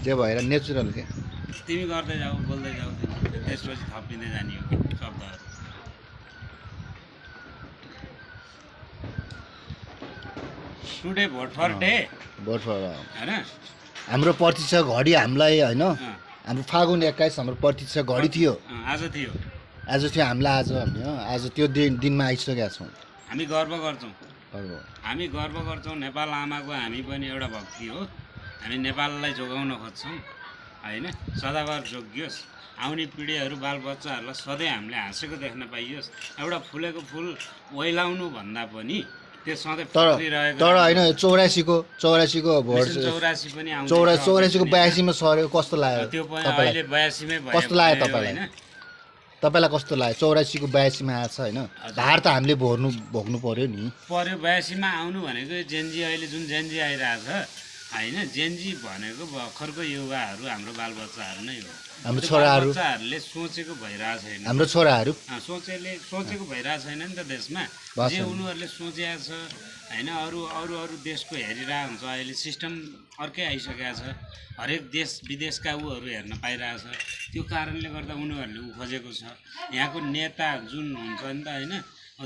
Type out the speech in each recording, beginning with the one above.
त्यो भएर नेचुरल के तिमी गर्दै जाऊ बोल्दै जाऊ त्यसपछि थपिँदै जाने हो शब्दहरू टुडे भोट फर डे भोट फर हैन हाम्रो प्रतीक्षा घडी हामीलाई होइन हाम्रो फागुन 21 हाम्रो प्रतीक्षा घडी थियो आज थियो हामीलाई आज त्यो दिनमा आइसकेका छौँ हामी गर्व गर्छौँ नेपाल आमाको हामी पनि एउटा भक्ति हो हामी नेपाललाई जोगाउन खोज्छौँ होइन सदाबार जोगियोस् आउने पिँढीहरू बालबच्चाहरूलाई सधैँ हामीले हाँसेको देख्न पाइयोस् एउटा फुलेको फुल ओइलाउनु भन्दा पनि त्यो सधैँ फुलिरहेको तर होइन 84 को भोट 84 पनि आउँछ 84 को 82 मा सऱ्यो कस्तो लाग्यो त्यो पनि अहिले 82 मै भयो कस्तो लाग्यो तपाईँलाई कस्तो लाग्यो 84 को 82 मा आछ होइन धार त हामीले भोग्नु पर्यो नि 82 मा आउनु भनेको जेनजी अहिले जुन जेनजी आइरहेछ होइन जेनजी भनेको भर्खरको युवाहरू हाम्रो बालबच्चाहरू नै हो हाम्रो छोराहरू बच्चाहरूले सोचेको भइरहेको छैन हाम्रो छोराहरू सोचेको भइरहेको छैन नि त देशमा जे उनीहरूले सोचेको छ होइन अरू देशको हेरिरहेको हुन्छ अहिले सिस्टम अर्कै आइसकेको छ हरेक देश विदेशका उहरू हेर्न पाइरहेछ त्यो कारणले गर्दा उनीहरूले खोजेको छ यहाँको नेता जुन हुन्छ नि त होइन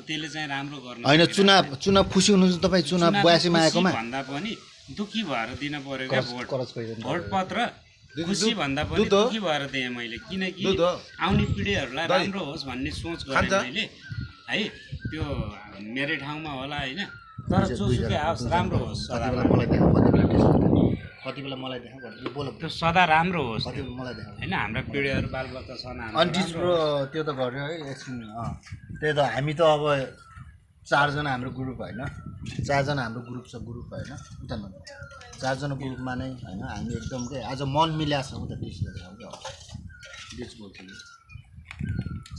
त्यसले चाहिँ राम्रो गर्नु होइन चुनाव खुसी हुनुहुन्छ तपाईँ चुनाव 82 मा आएकोमा भन्दा पनि दुखी भएर दिन पर्यो क्या भोट पत्र खुसी भन्दा पनि दुखी भएर दिएँ मैले किनकि आउने पिँढीहरूलाई राम्रो होस् भन्ने सोच गरेँ मैले है त्यो मेरै ठाउँमा होला होइन तर जोसुकै आओस् राम्रो होस् कति बेला मलाई देखा त्यो सदा राम्रो होस् होइन हाम्रा पिँढीहरू बालबच्चा छन् अनि ब्रो त्यो त गर्यो है एकछिन त्यही त हामी त अब 4 जना हाम्रो ग्रुप होइन 4 जना हाम्रो ग्रुप छ ग्रुप होइन उता 4 जना ग्रुपमा नै होइन हामी एकदम के आज मन मिलाएको छ उता डिस गरेर क्या डिस बोल्छु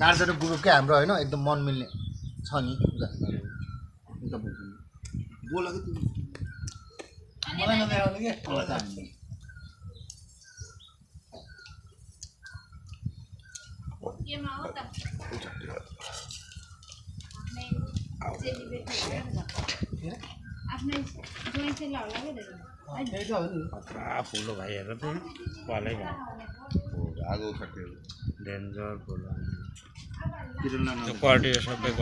4 जना ग्रुप के हाम्रो होइन एकदम मन मिल्ने छ नि उता बोल्छु बोल कि तिमी मलाई नदेखाउनु के केमा हो त आफ्नै जोइन्टले होला फुलो भाइ हेर त पलै आगो खट्यो डेन्जर फुलो क्वालिटी सबै